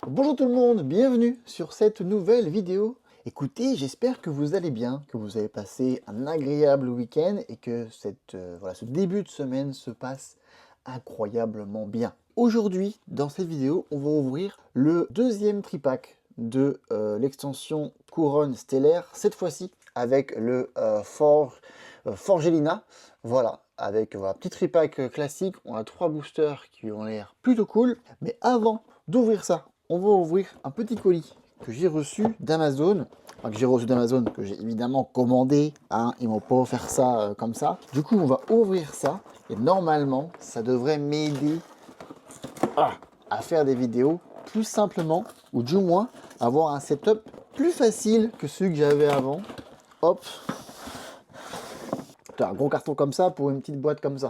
Bonjour tout le monde, bienvenue sur cette nouvelle vidéo. Écoutez, j'espère que vous allez bien, que vous avez passé un agréable week-end et que ce début de semaine se passe incroyablement bien. Aujourd'hui, dans cette vidéo, on va ouvrir le deuxième tripack de l'extension Couronne Stellaire, cette fois-ci avec le Forgelina. Voilà, avec un petit tripack classique, on a 3 boosters qui ont l'air plutôt cool. Mais avant d'ouvrir ça, on va ouvrir un petit colis que j'ai reçu d'Amazon. Enfin, que j'ai évidemment commandé, hein, ils m'ont pas offert ça comme ça. Du coup, on va ouvrir ça et normalement, ça devrait m'aider à faire des vidéos plus simplement, ou du moins avoir un setup plus facile que celui que j'avais avant. Hop, un gros carton comme ça pour une petite boîte comme ça.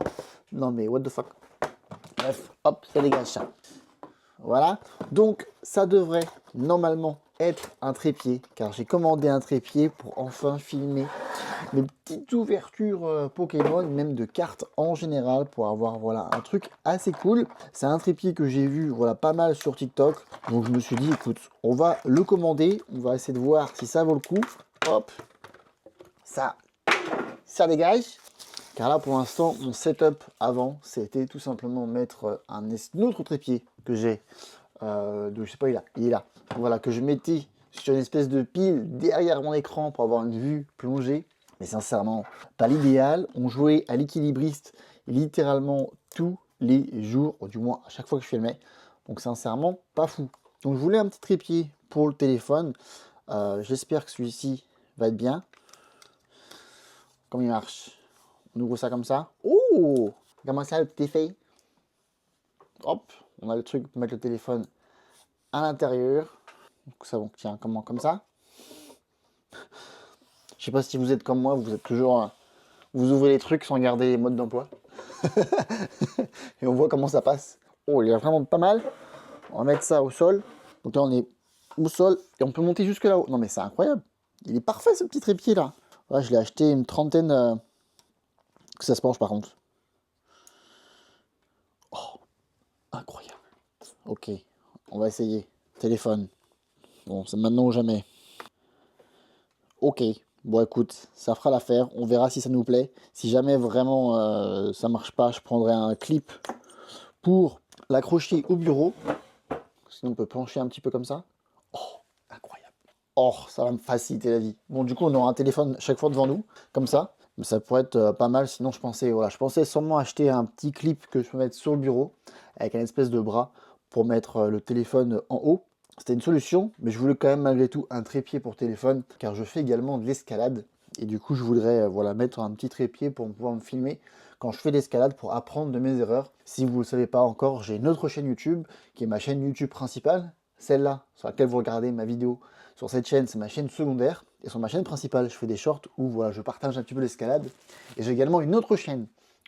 Non mais what the fuck. Bref, hop, ça dégage ça. Voilà, donc ça devrait normalement être un trépied, car j'ai commandé un trépied pour enfin filmer mes petites ouvertures Pokémon, même de cartes en général, pour avoir voilà un truc assez cool. C'est un trépied que j'ai vu voilà pas mal sur TikTok, donc je me suis dit écoute, on va le commander, on va essayer de voir si ça vaut le coup. Hop, ça dégage. Car là, pour l'instant, mon setup avant, c'était tout simplement mettre un autre trépied que j'ai. Je sais pas, il est là. Voilà, que je mettais sur une espèce de pile derrière mon écran pour avoir une vue plongée. Mais sincèrement, pas l'idéal. On jouait à l'équilibriste littéralement tous les jours, ou du moins à chaque fois que je filmais. Donc sincèrement, pas fou. Donc je voulais un petit trépied pour le téléphone. J'espère que celui-ci va être bien. Comment il marche? On ouvre ça comme ça. Oh! Comment ça, le petit fait? Hop, on a le truc pour mettre le téléphone à l'intérieur. Donc ça, donc, tiens, comme ça. Je sais pas si vous êtes comme moi, vous êtes toujours... vous ouvrez les trucs sans garder les modes d'emploi. Et on voit comment ça passe. Oh, il est vraiment pas mal. On va mettre ça au sol. Donc là, on est au sol et on peut monter jusque là-haut. Non mais c'est incroyable. Il est parfait ce petit trépied là. Ouais, je l'ai acheté une trentaine... que ça se penche par contre. Oh, incroyable. Ok, on va essayer. Téléphone. Bon, c'est maintenant ou jamais. Ok, bon écoute, ça fera l'affaire. On verra si ça nous plaît. Si jamais vraiment ça marche pas, je prendrai un clip pour l'accrocher au bureau. Sinon on peut pencher un petit peu comme ça. Oh, incroyable. Oh, ça va me faciliter la vie. Bon, du coup, on aura un téléphone chaque fois devant nous, comme ça. Mais ça pourrait être pas mal. Sinon, je pensais sûrement acheter un petit clip que je peux mettre sur le bureau avec un espèce de bras pour mettre le téléphone en haut. C'était une solution, mais je voulais quand même malgré tout un trépied pour téléphone, car je fais également de l'escalade. Et du coup, je voudrais mettre un petit trépied pour pouvoir me filmer quand je fais l'escalade pour apprendre de mes erreurs. Si vous ne le savez pas encore, j'ai une autre chaîne YouTube qui est ma chaîne YouTube principale. Celle-là, sur laquelle vous regardez ma vidéo sur cette chaîne, c'est ma chaîne secondaire. Et sur ma chaîne principale, je fais des shorts où voilà, je partage un petit peu l'escalade. Et j'ai également une autre chaîne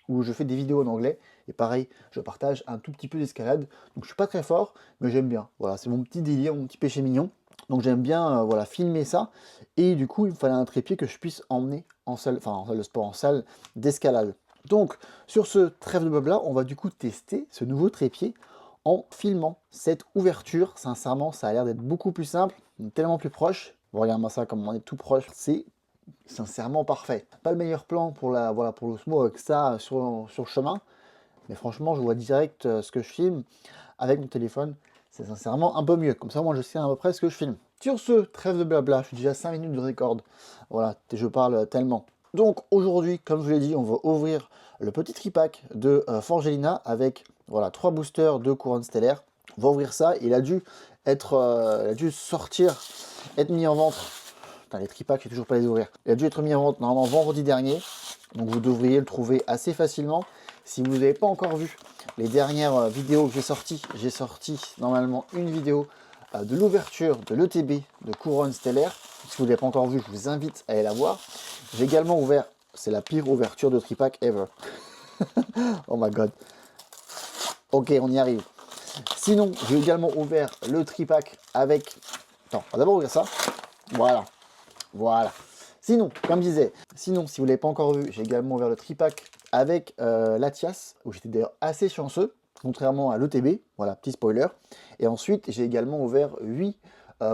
où je fais des vidéos en anglais. Et pareil, je partage un tout petit peu d'escalade. Donc je suis pas très fort, mais j'aime bien. Voilà, c'est mon petit délire, mon petit péché mignon. Donc j'aime bien filmer ça. Et du coup, il me fallait un trépied que je puisse emmener en salle, enfin en salle de sport, en salle d'escalade. Donc sur ce trêve de blabla, on va du coup tester ce nouveau trépied en filmant cette ouverture. Sincèrement, ça a l'air d'être beaucoup plus simple, tellement plus proche. Bon, regarde-moi ça, comme on est tout proche, c'est sincèrement parfait. Pas le meilleur plan pour pour l'osmo avec ça sur le chemin, mais franchement, je vois direct ce que je filme avec mon téléphone. C'est sincèrement un peu mieux. Comme ça, moi, je sais à peu près ce que je filme. Sur ce, trêve de blabla, je suis déjà 5 minutes de record. Voilà, je parle tellement. Donc aujourd'hui, comme je vous l'ai dit, on va ouvrir le petit tripack de Forgelina avec voilà 3 boosters de couronne stellaire. On va ouvrir ça. Il a dû sortir, être mis en vente. Putain, les tripacks, je ne sais toujours pas les ouvrir. Il a dû être mis en vente normalement vendredi dernier. Donc vous devriez le trouver assez facilement. Si vous n'avez pas encore vu les dernières vidéos que j'ai sorti normalement une vidéo de l'ouverture de l'ETB de couronne stellaire. Si vous ne l'avez pas encore vu, je vous invite à aller la voir. J'ai également ouvert, c'est la pire ouverture de tripack ever. Oh my god. Ok, on y arrive. Sinon, j'ai également ouvert le tripack avec... Attends, on va d'abord ouvrir ça. Voilà. Voilà. Sinon, comme je disais, si vous ne l'avez pas encore vu, j'ai également ouvert le tripack avec l'Atias, où j'étais d'ailleurs assez chanceux. contrairement à l'ETB, voilà, petit spoiler. Et ensuite, j'ai également ouvert 8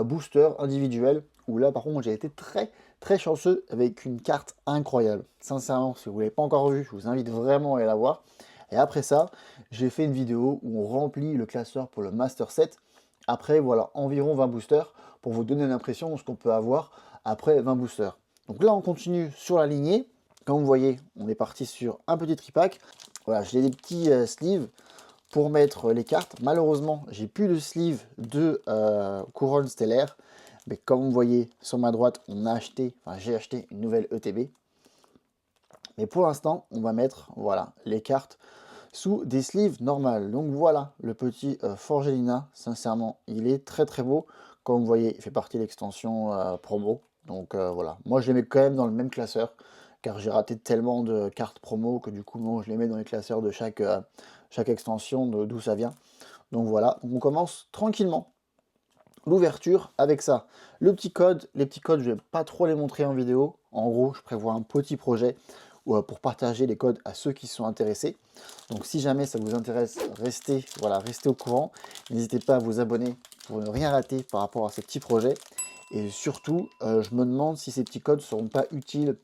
boosters individuels, où là, par contre, j'ai été très chanceux avec une carte incroyable. Sincèrement, si vous ne l'avez pas encore vue, je vous invite vraiment à aller la voir. Et après ça, j'ai fait une vidéo où on remplit le classeur pour le Master 7. Après, voilà, environ 20 boosters pour vous donner une impression de ce qu'on peut avoir après 20 boosters. Donc là, on continue sur la lignée. Comme vous voyez, on est parti sur un petit tripack. Voilà, j'ai des petits sleeves pour mettre les cartes. Malheureusement, j'ai plus de sleeve de couronne stellaire. Mais comme vous voyez sur ma droite, j'ai acheté une nouvelle ETB. Mais pour l'instant, on va mettre voilà, les cartes sous des sleeves normales. Donc voilà, le petit Forgelina, sincèrement, il est très beau. Comme vous voyez, il fait partie de l'extension promo. Donc voilà, moi je les mets quand même dans le même classeur, car j'ai raté tellement de cartes promo que du coup, moi, je les mets dans les classeurs de chaque extension, d'où ça vient. Donc voilà, on commence tranquillement l'ouverture avec ça. Le petit code, les petits codes, je vais pas trop les montrer en vidéo. En gros, je prévois un petit projet pour partager les codes à ceux qui sont intéressés. Donc si jamais ça vous intéresse, restez au courant. N'hésitez pas à vous abonner pour ne rien rater par rapport à ces petits projets. Et surtout, je me demande si ces petits codes ne seront pas utiles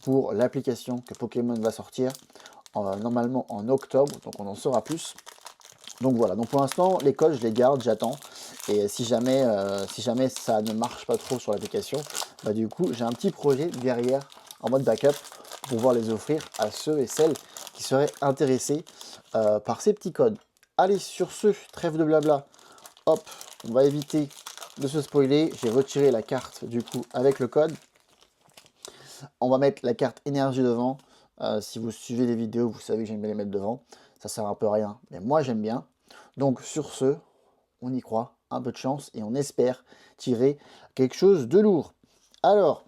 pour l'application que Pokémon va sortir normalement en octobre. Donc on en saura plus. Donc voilà, donc pour l'instant, les codes, je les garde, j'attends. Et si jamais ça ne marche pas trop sur l'application, bah du coup, j'ai un petit projet derrière en mode backup pour pouvoir les offrir à ceux et celles qui seraient intéressés par ces petits codes. Allez, sur ce, trêve de blabla, hop, on va éviter de se spoiler. J'ai retiré la carte du coup avec le code. On va mettre la carte énergie devant. Si vous suivez les vidéos, vous savez que j'aime bien les mettre devant. Ça sert un peu à rien, mais moi j'aime bien. Donc sur ce, on y croit, un peu de chance et on espère tirer quelque chose de lourd. Alors,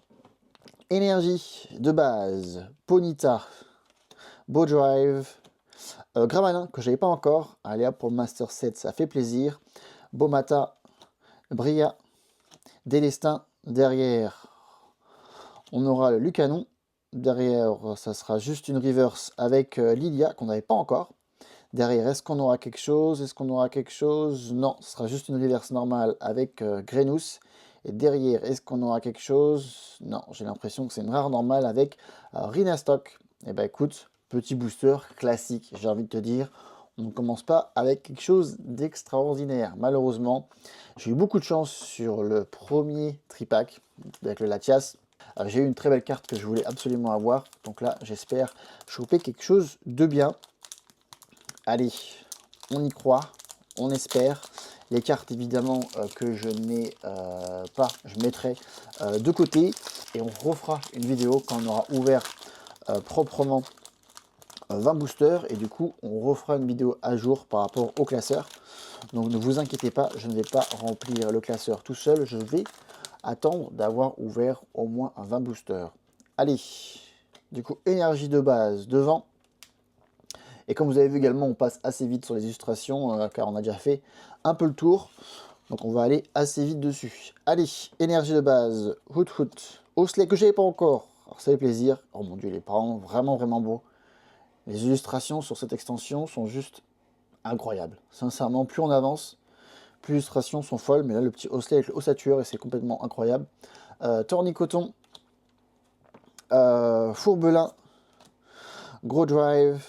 énergie de base, Ponyta, Bowdrive, Gravanin que j'avais pas encore. Allez hop pour le Master 7, ça fait plaisir. Bomata, Bria, Délestin derrière. On aura le Lucanon. Derrière, ça sera juste une reverse avec Lilia qu'on n'avait pas encore. Derrière, est-ce qu'on aura quelque chose? Non, ce sera juste une reverse normale avec Grenous. Et derrière, est-ce qu'on aura quelque chose? Non, j'ai l'impression que c'est une rare normale avec Rhinastock. Et ben écoute, petit booster classique, j'ai envie de te dire. On ne commence pas avec quelque chose d'extraordinaire. Malheureusement, j'ai eu beaucoup de chance sur le premier tripack avec le Latias. J'ai eu une très belle carte que je voulais absolument avoir. Donc là, j'espère choper quelque chose de bien. Allez, on y croit, on espère. Les cartes, évidemment, que je n'ai pas, je mettrai de côté. Et on refera une vidéo quand on aura ouvert proprement 20 boosters. Et du coup, on refera une vidéo à jour par rapport au classeur. Donc ne vous inquiétez pas, je ne vais pas remplir le classeur tout seul. Je vais attendre d'avoir ouvert au moins 20 boosters. Allez, du coup, énergie de base devant. Et comme vous avez vu également, on passe assez vite sur les illustrations, car on a déjà fait un peu le tour. Donc on va aller assez vite dessus. Allez, énergie de base, Hoot, Osley que je n'avais pas encore. Alors ça fait plaisir. Oh mon dieu, il est vraiment beau. Les illustrations sur cette extension sont juste incroyables. Sincèrement, plus on avance, plus les illustrations sont folles. Mais là, le petit Osley avec l'ossature, et c'est complètement incroyable. Tournicoton, Fourbelin, Gros Drive,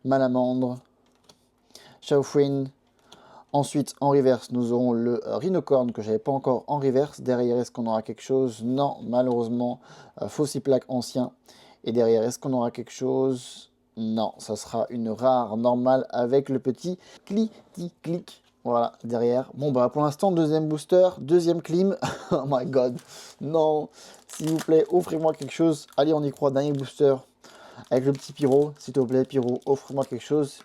Malamandre, Chaufouine. Ensuite, en reverse, nous aurons le Rhinocorn que j'avais pas encore en reverse. Derrière, est-ce qu'on aura quelque chose? Non, malheureusement, Fossiplaque ancien. Et derrière, est-ce qu'on aura quelque chose? Non, ça sera une rare normale avec le petit clic. Voilà, derrière. Bon, bah pour l'instant, deuxième booster, deuxième clim. Oh my god, non, s'il vous plaît, offrez-moi quelque chose. Allez, on y croit, dernier booster. Avec le petit Pyro, s'il te plaît, Pyro, offre-moi quelque chose.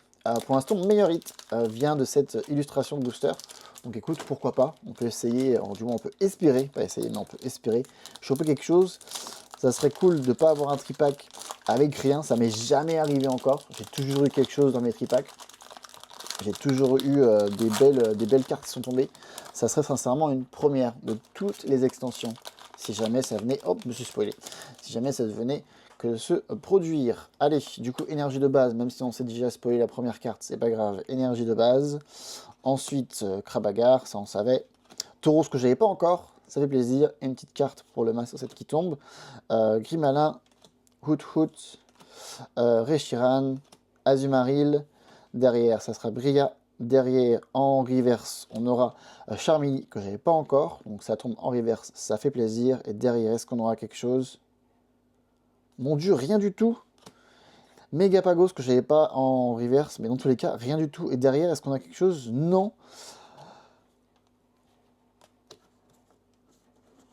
Pour l'instant, mon meilleur hit vient de cette illustration de booster. Donc écoute, pourquoi pas, on peut essayer, du moins on peut espérer, pas essayer, mais on peut espérer choper quelque chose. Ça serait cool de ne pas avoir un tripack avec rien, ça m'est jamais arrivé encore. J'ai toujours eu quelque chose dans mes tripacks. J'ai toujours eu des belles cartes qui sont tombées. Ça serait sincèrement une première de toutes les extensions. Si jamais ça venait, hop, je me suis spoilé. Si jamais ça devenait que de se produire. Allez, du coup, énergie de base, même si on s'est déjà spoilé la première carte, c'est pas grave. Énergie de base. Ensuite, Krabagar, ça on savait. Tauros que j'avais pas encore, ça fait plaisir. Et une petite carte pour le Master 7 qui tombe. Grimalin, Hoot Hoot, Reshiram, Azumarill. Derrière, ça sera Bria. Derrière, en reverse, on aura Charmeleon que j'avais pas encore. Donc ça tombe en reverse, ça fait plaisir. Et derrière, est-ce qu'on aura quelque chose? Mon Dieu, rien du tout. Megapagos que j'avais pas en reverse, mais dans tous les cas, rien du tout. Et derrière, est-ce qu'on a quelque chose? Non.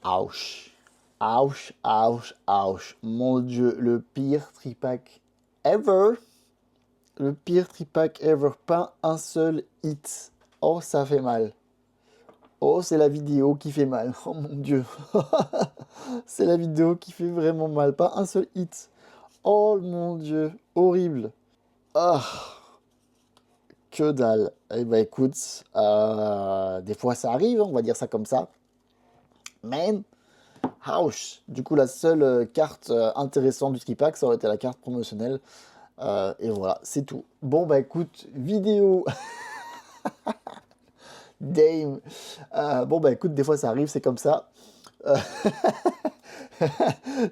Ouch. Ouch, ouch, ouch. Mon Dieu, le pire tripack ever. Le pire tripack ever. Pas un seul hit. Oh, ça fait mal. Oh, c'est la vidéo qui fait mal. Oh mon Dieu. C'est la vidéo qui fait vraiment mal. Pas un seul hit. Oh mon Dieu. Horrible. Ah. Que dalle. Eh ben écoute, des fois ça arrive, on va dire ça comme ça. Mais, ouch. Du coup, la seule carte intéressante du ski pack, ça aurait été la carte promotionnelle. Et voilà, c'est tout. Bon, bah écoute, vidéo. Dame. Bon, bah écoute, des fois ça arrive, c'est comme ça.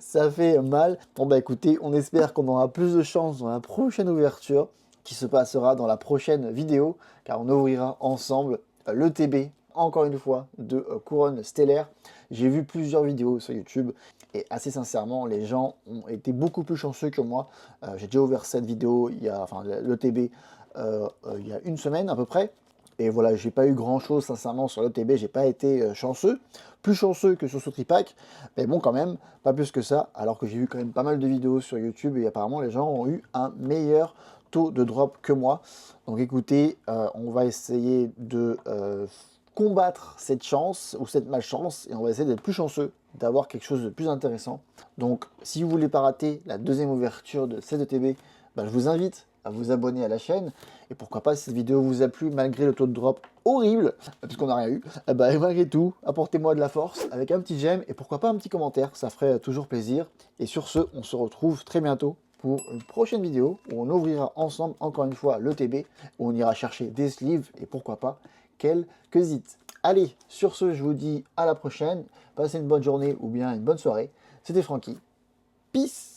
Ça fait mal. Bon, bah écoutez, on espère qu'on aura plus de chance dans la prochaine ouverture qui se passera dans la prochaine vidéo, car on ouvrira ensemble le TB, encore une fois, de Couronne Stellaire. J'ai vu plusieurs vidéos sur YouTube et assez sincèrement, les gens ont été beaucoup plus chanceux que moi. J'ai déjà ouvert cette vidéo, enfin le TB, il y a une semaine à peu près. Et voilà, j'ai pas eu grand chose sincèrement sur le TB, j'ai pas été chanceux, plus chanceux que sur ce tripack, mais bon quand même, pas plus que ça, alors que j'ai vu quand même pas mal de vidéos sur YouTube et apparemment les gens ont eu un meilleur taux de drop que moi. Donc écoutez, on va essayer de combattre cette chance ou cette malchance et on va essayer d'être plus chanceux, d'avoir quelque chose de plus intéressant. Donc si vous voulez pas rater la deuxième ouverture de cette TB, je vous invite à vous abonner à la chaîne. Et pourquoi pas, si cette vidéo vous a plu, malgré le taux de drop horrible, puisqu'on n'a rien eu, malgré tout, apportez-moi de la force avec un petit j'aime et pourquoi pas un petit commentaire, ça ferait toujours plaisir. Et sur ce, on se retrouve très bientôt pour une prochaine vidéo où on ouvrira ensemble, encore une fois, le TB, où on ira chercher des sleeves et pourquoi pas quelques hits. Allez, sur ce, je vous dis à la prochaine, passez une bonne journée ou bien une bonne soirée. C'était Francky. Peace!